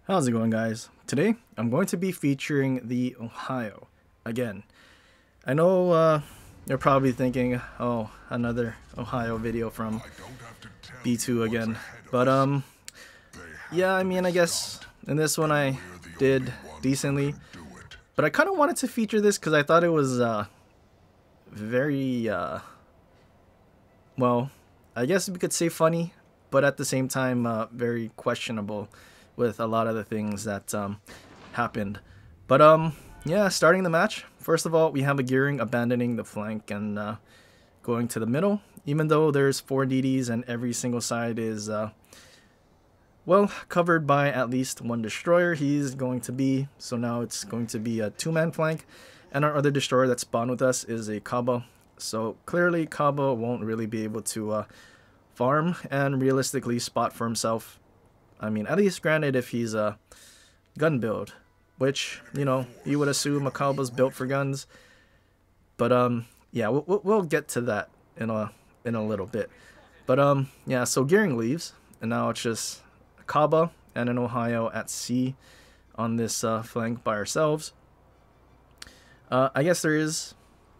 How's it going, guys? Today I'm going to be featuring the Ohio again. I know you're probably thinking, oh, another Ohio video from B2 again. But yeah, I mean, I guess in this one I did decently, but I kind of wanted to feature this because I thought it was very well, I guess we could say funny, but at the same time very questionable with a lot of the things that happened. But yeah, starting the match. First of all, we have a Gearing abandoning the flank and going to the middle. Even though there's 4 DDs and every single side is well covered by at least one destroyer, he's going to be, so now it's going to be a 2-man flank, and our other destroyer that spawned with us is a Kaba. So clearly Kaba won't really be able to farm and realistically spot for himself. I mean, at least granted if he's a gun build, which, you know, you would assume a Kaba's built for guns. But yeah, we'll get to that in a little bit. But yeah, so Gearing leaves, and now it's just a Kaba and an Ohio at sea on this flank by ourselves. I guess there is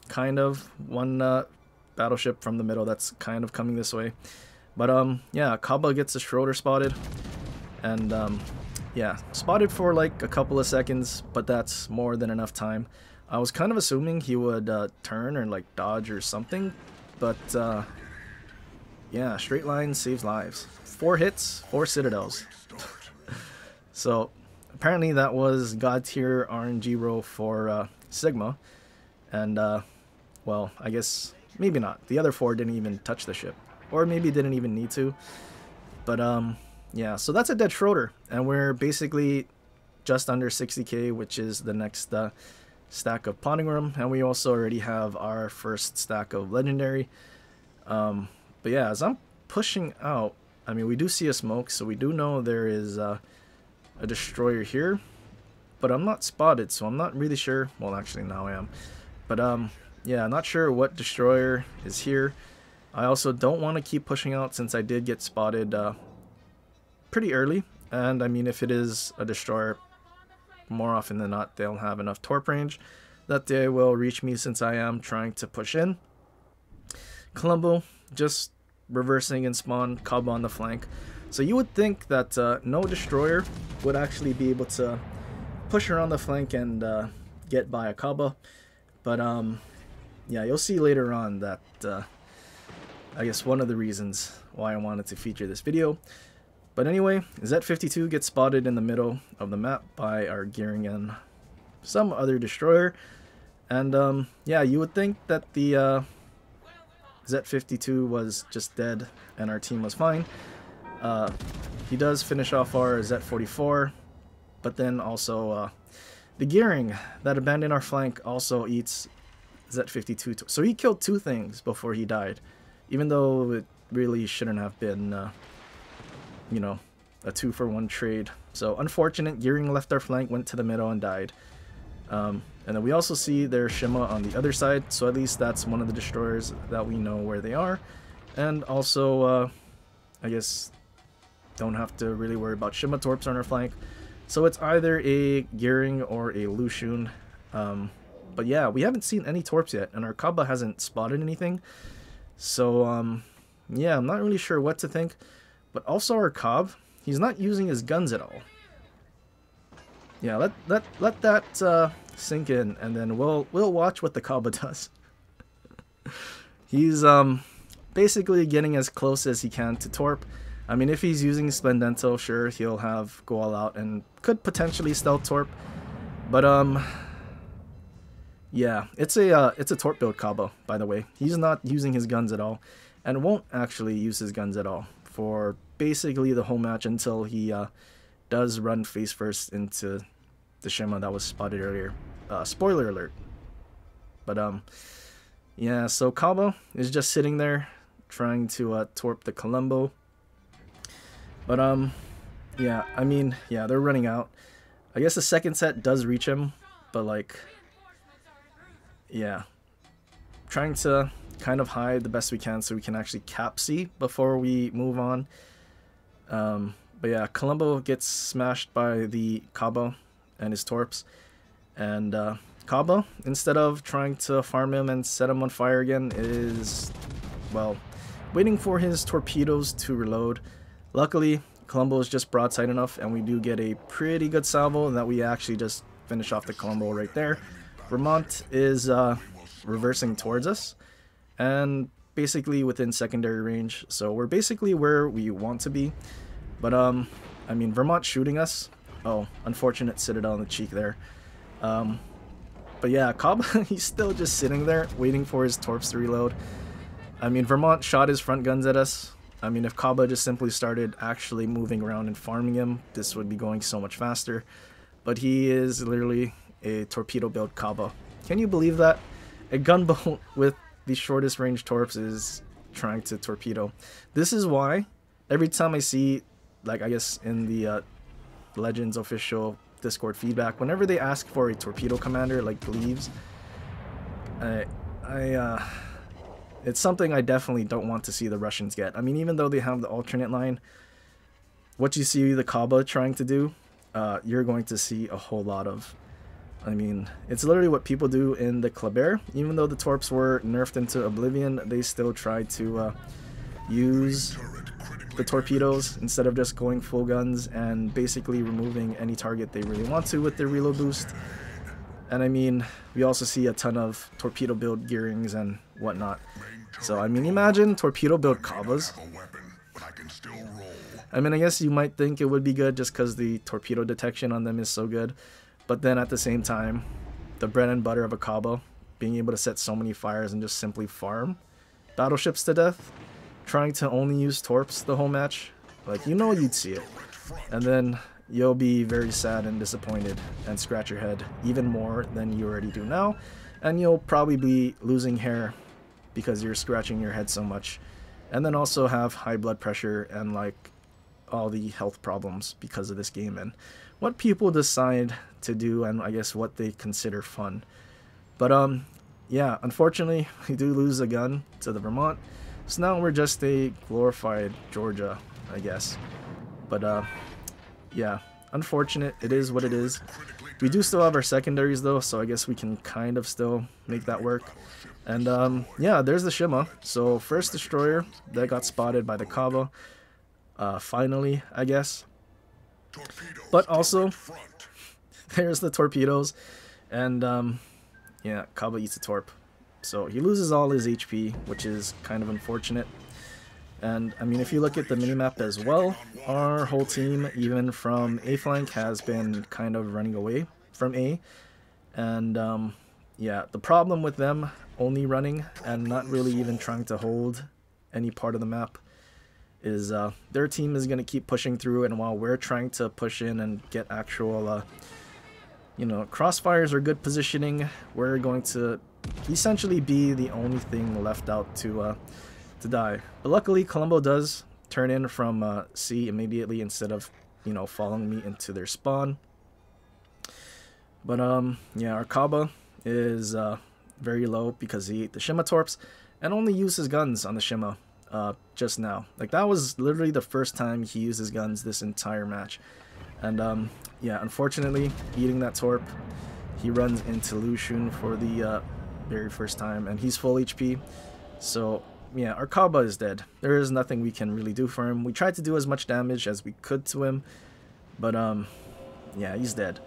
kind of one battleship from the middle that's kind of coming this way. But yeah, Kaba gets a Schroeder spotted. And yeah, spotted for like a couple of seconds, but that's more than enough time. I was kind of assuming he would turn or like dodge or something, but yeah, straight line saves lives. 4 hits, 4 citadels. So apparently that was god tier RNG roll for Sigma, and well, I guess maybe not. The other 4 didn't even touch the ship, or maybe didn't even need to. But yeah, so that's a dead Schroeder, and we're basically just under 60k, which is the next stack of Potting Room, and we also already have our first stack of Legendary. But yeah, as I'm pushing out, I mean, we do see a smoke, so we do know there is a destroyer here, but I'm not spotted, so I'm not really sure. Well, actually, now I am. But yeah, I'm not sure what destroyer is here. I also don't want to keep pushing out since I did get spotted pretty early, and I mean, if it is a destroyer, more often than not they'll have enough torp range that they will reach me since I am trying to push in. Colombo just reversing and spawn Kaba on the flank, so you would think that no destroyer would actually be able to push around the flank and get by a Kaba, but yeah, you'll see later on that I guess one of the reasons why I wanted to feature this video. But anyway, Z52 gets spotted in the middle of the map by our Gearing and some other destroyer. And yeah, you would think that the Z52 was just dead and our team was fine. He does finish off our Z44, but then also the Gearing that abandoned our flank also eats Z52. So he killed 2 things before he died, even though it really shouldn't have been you know, a 2-for-1 trade. So unfortunate, Gearing left our flank, went to the middle, and died. And then we also see their Shima on the other side, so at least that's one of the destroyers that we know where they are. And also, I guess, don't have to really worry about Shima torps on our flank. So it's either a Gearing or a Lushun. But yeah, we haven't seen any torps yet, and our Kaba hasn't spotted anything. So yeah, I'm not really sure what to think. But also our Cobb, he's not using his guns at all. Yeah, let that sink in, and then we'll watch what the Kaba does. He's basically getting as close as he can to torp. I mean, if he's using Splendento, sure, he'll have go all out and could potentially stealth torp. But yeah, it's a torp build Kaba, by the way. He's not using his guns at all, and won't actually use his guns at all for basically the whole match until he does run face first into the Shima that was spotted earlier. Spoiler alert. But yeah, so Kaba is just sitting there trying to torp the Colombo. But yeah, I mean, yeah, they're running out. I guess the second set does reach him, but like, yeah, trying to kind of hide the best we can so we can actually cap C before we move on. But yeah, Colombo gets smashed by the Cabo and his torps. And Cabo, instead of trying to farm him and set him on fire again, is, well, waiting for his torpedoes to reload. Luckily, Colombo is just broadside enough, and we do get a pretty good salvo that we actually just finish off the Colombo right there. Vermont is reversing towards us, and basically within secondary range, so we're basically where we want to be. But I mean, Vermont shooting us. Oh, unfortunate Citadel in the cheek there. But yeah, Cobb, he's still just sitting there waiting for his torps to reload. I mean, Vermont shot his front guns at us. I mean, if Kaba just simply started actually moving around and farming him, this would be going so much faster. But he is literally a torpedo build Kaba. Can you believe that? A gunboat with the shortest range torps is trying to torpedo. This is why every time I see, like, I guess in the Legends official Discord feedback, whenever they ask for a torpedo commander like Leaves, it's something I definitely don't want to see the Russians get. I mean, even though they have the alternate line, what you see the Kaba trying to do, you're going to see a whole lot of. I mean, it's literally what people do in the Kleber. Even though the torps were nerfed into oblivion, they still try to use the torpedoes instead of just going full guns and basically removing any target they really want to with their reload boost. And I mean, we also see a ton of torpedo build gearings and whatnot. So I mean, imagine torpedo build Kabas. I mean, I guess you might think it would be good just because the torpedo detection on them is so good. But then at the same time, the bread and butter of a Kaba, being able to set so many fires and just simply farm battleships to death, trying to only use torps the whole match, like, you know, you'd see it. And then you'll be very sad and disappointed and scratch your head even more than you already do now. And you'll probably be losing hair because you're scratching your head so much. And then also have high blood pressure and like all the health problems because of this game and what people decide to do and I guess what they consider fun. But yeah, unfortunately we do lose a gun to the Vermont. So now we're just a glorified Georgia, I guess. But yeah, unfortunate. It is what it is. We do still have our secondaries though, so I guess we can kind of still make that work. And yeah, there's the Shima. So first destroyer that got spotted by the Kava. Finally, I guess. But also, there's the torpedoes. And yeah, Kava eats a torp. So he loses all his HP, which is kind of unfortunate. And I mean, if you look at the minimap as well, our whole team, even from A flank, has been kind of running away from A. And yeah, the problem with them only running and not really even trying to hold any part of the map is their team is going to keep pushing through, and while we're trying to push in and get actual, you know, crossfires or good positioning, we're going to essentially be the only thing left out to die. But luckily, Colombo does turn in from C immediately instead of, you know, following me into their spawn. But yeah, our Kaba is very low because he ate the Shima torps and only used his guns on the Shima just now. Like, that was literally the first time he used his guns this entire match. And yeah, unfortunately, eating that torp, he runs into Lucian for the very first time, and he's full HP. So yeah, our Kaba is dead. There is nothing we can really do for him. We tried to do as much damage as we could to him, but yeah, he's dead.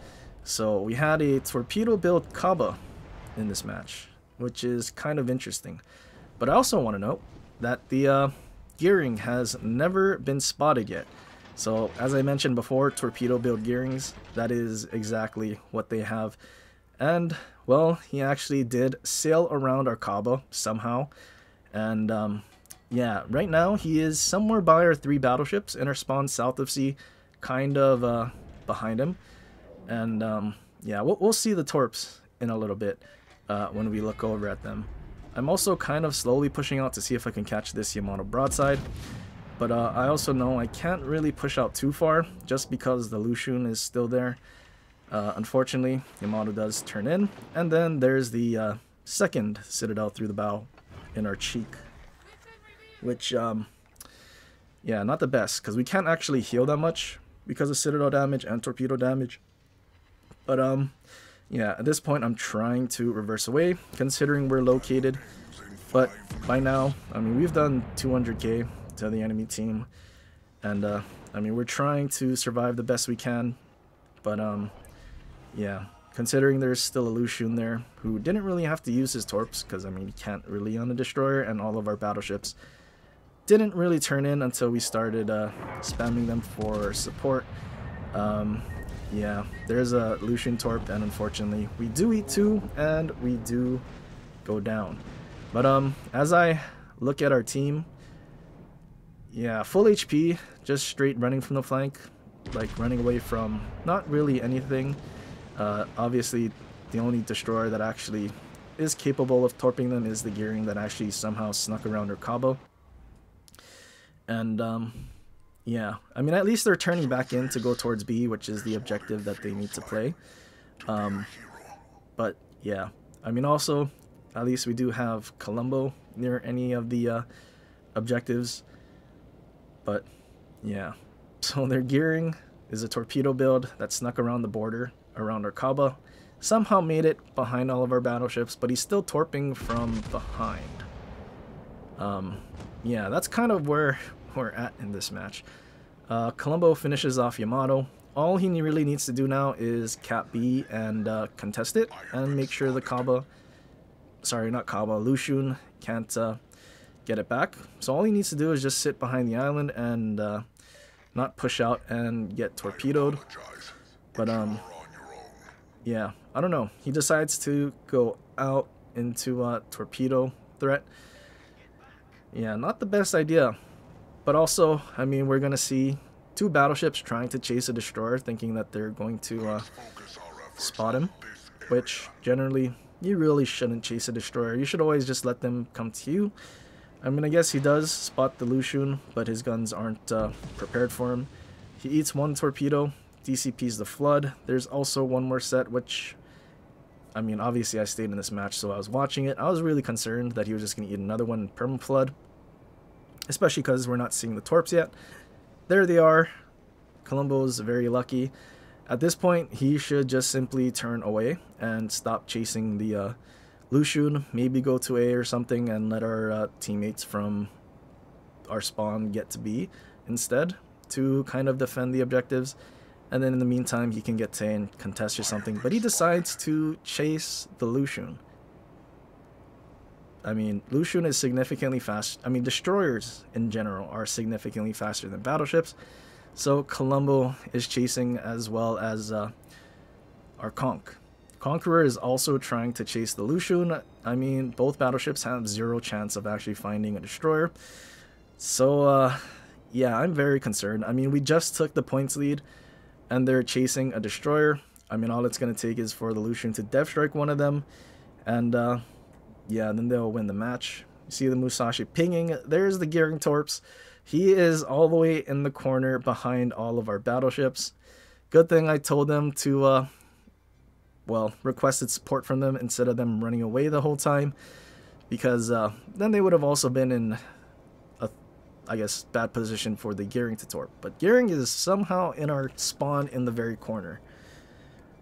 So we had a torpedo build Kaba in this match, which is kind of interesting. But I also want to note that the gearing has never been spotted yet. So as I mentioned before, torpedo build gearings, that is exactly what they have. And well, he actually did sail around our Kaba somehow. And yeah, right now he is somewhere by our 3 battleships in our spawn south of C, kind of behind him. And yeah, we'll see the torps in a little bit when we look over at them. I'm also kind of slowly pushing out to see if I can catch this Yamato broadside. But I also know I can't really push out too far just because the Lucian is still there. Unfortunately, Yamato does turn in. And then there's the second Citadel through the bow in our cheek. Which, yeah, not the best, because we can't actually heal that much because of Citadel damage and torpedo damage. But yeah, at this point I'm trying to reverse away, considering we're located. But by now, I mean, we've done 200k to the enemy team, and I mean, we're trying to survive the best we can. But yeah, considering there's still a Lucian there who didn't really have to use his torps, because I mean, he can't really on the destroyer, and all of our battleships didn't really turn in until we started spamming them for support. Yeah, there's a Lucian torp, and unfortunately we do eat 2 and we do go down. But as I look at our team, yeah, full HP, just straight running from the flank, like running away from not really anything. Obviously the only destroyer that actually is capable of torping them is the Gearing that actually somehow snuck around their Cabo. And yeah, I mean, at least they're turning back in to go towards B, which is the objective that they need to play. But yeah, I mean, also, at least we do have Colombo near any of the objectives. But yeah, so their Gearing is a torpedo build that snuck around the border around our Kaaba, somehow made it behind all of our battleships, but he's still torping from behind. Yeah, that's kind of where we're at in this match. Colombo finishes off Yamato. All he really needs to do now is cap B and contest it and make sure the Kaaba, sorry, not Kaaba, Lucian can't get it back. So all he needs to do is just sit behind the island and not push out and get torpedoed. But yeah, I don't know. He decides to go out into torpedo threat. Yeah, not the best idea. But also, I mean, we're going to see 2 battleships trying to chase a destroyer, thinking that they're going to spot him, which generally you really shouldn't chase a destroyer. You should always just let them come to you. I mean, I guess he does spot the Lucian, but his guns aren't prepared for him. He eats 1 torpedo, DCPs the Flood. There's also 1 more set, which, I mean, obviously I stayed in this match, so I was watching it. I was really concerned that he was just going to eat another one in Permaflood, especially because we're not seeing the torps yet. There they are. Colombo's very lucky. At this point, he should just simply turn away and stop chasing the Lucian, maybe go to A or something and let our teammates from our spawn get to B instead to kind of defend the objectives. And then in the meantime, he can get to A and contest or something. But he decides to chase the Lucian. I mean, Lucian is significantly fast. I mean, destroyers in general are significantly faster than battleships. So Colombo is chasing as well as our Conch. Conqueror is also trying to chase the Lucian. I mean, both battleships have 0 chance of actually finding a destroyer. So, yeah, I'm very concerned. I mean, we just took the points lead, and they're chasing a destroyer. I mean, all it's going to take is for the Lucian to death strike one of them, and yeah, then they'll win the match. You see the Musashi pinging. There's the Gearing Torps. He is all the way in the corner behind all of our battleships. Good thing I told them to, well, requested support from them instead of them running away the whole time. Because then they would have also been in a, I guess, bad position for the Gearing to torp. But Gearing is somehow in our spawn in the very corner.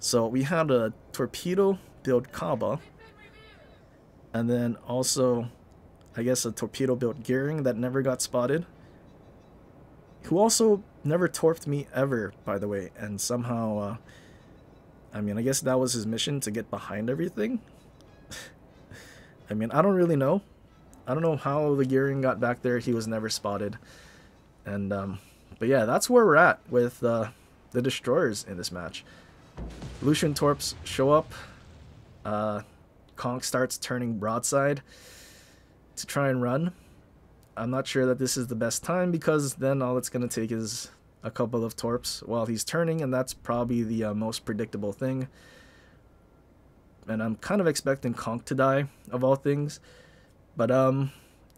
So we had a torpedo build Kaaba. And then also, I guess, a torpedo built Gearing that never got spotted. Who also never torped me ever, by the way. And somehow, I mean, I guess that was his mission, to get behind everything. I mean, I don't really know. I don't know how the Gearing got back there. He was never spotted. And, but yeah, that's where we're at with the destroyers in this match. Lucian torps show up. Conch starts turning broadside to try and run. I'm not sure that this is the best time, because then all it's going to take is a couple of torps while he's turning, and that's probably the most predictable thing. And I'm kind of expecting Conch to die, of all things. But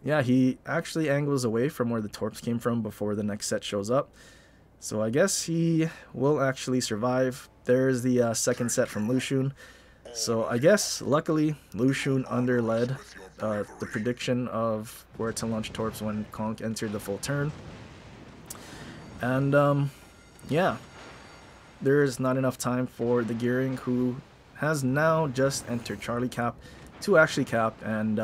yeah, he actually angles away from where the torps came from before the next set shows up. So I guess he will actually survive. There's the second set from Lucian. So I guess, luckily, Lucian underled the prediction of where to launch torps when Conch entered the full turn. And yeah, there is not enough time for the Gearing, who has now just entered Charlie Cap to actually cap, and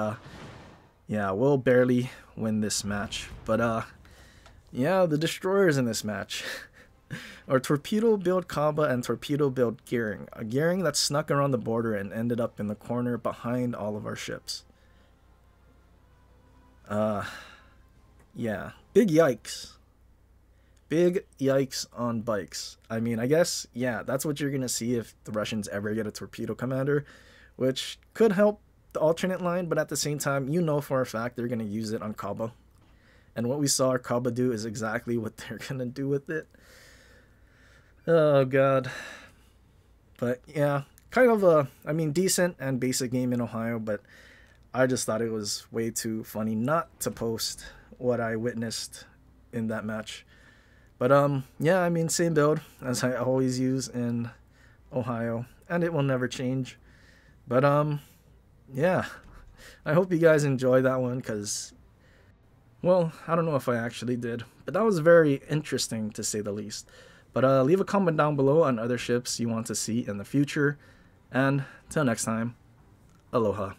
yeah, we'll barely win this match. But yeah, the destroyers in this match are torpedo build Kaba and torpedo build Gearing, a Gearing that snuck around the border and ended up in the corner behind all of our ships. Yeah, big yikes. Big yikes on bikes. I mean, I guess, yeah, that's what you're going to see if the Russians ever get a torpedo commander, which could help the alternate line, but at the same time, you know for a fact they're going to use it on Kaba. And what we saw our Kaba do is exactly what they're going to do with it. Oh, God. But, yeah, kind of a, I mean, decent and basic game in Ohio, but I just thought it was way too funny not to post what I witnessed in that match. But yeah, I mean, same build as I always use in Ohio, and it will never change. But yeah, I hope you guys enjoyed that one, because, well, I don't know if I actually did, but that was very interesting to say the least. But leave a comment down below on other ships you want to see in the future, and till next time, aloha.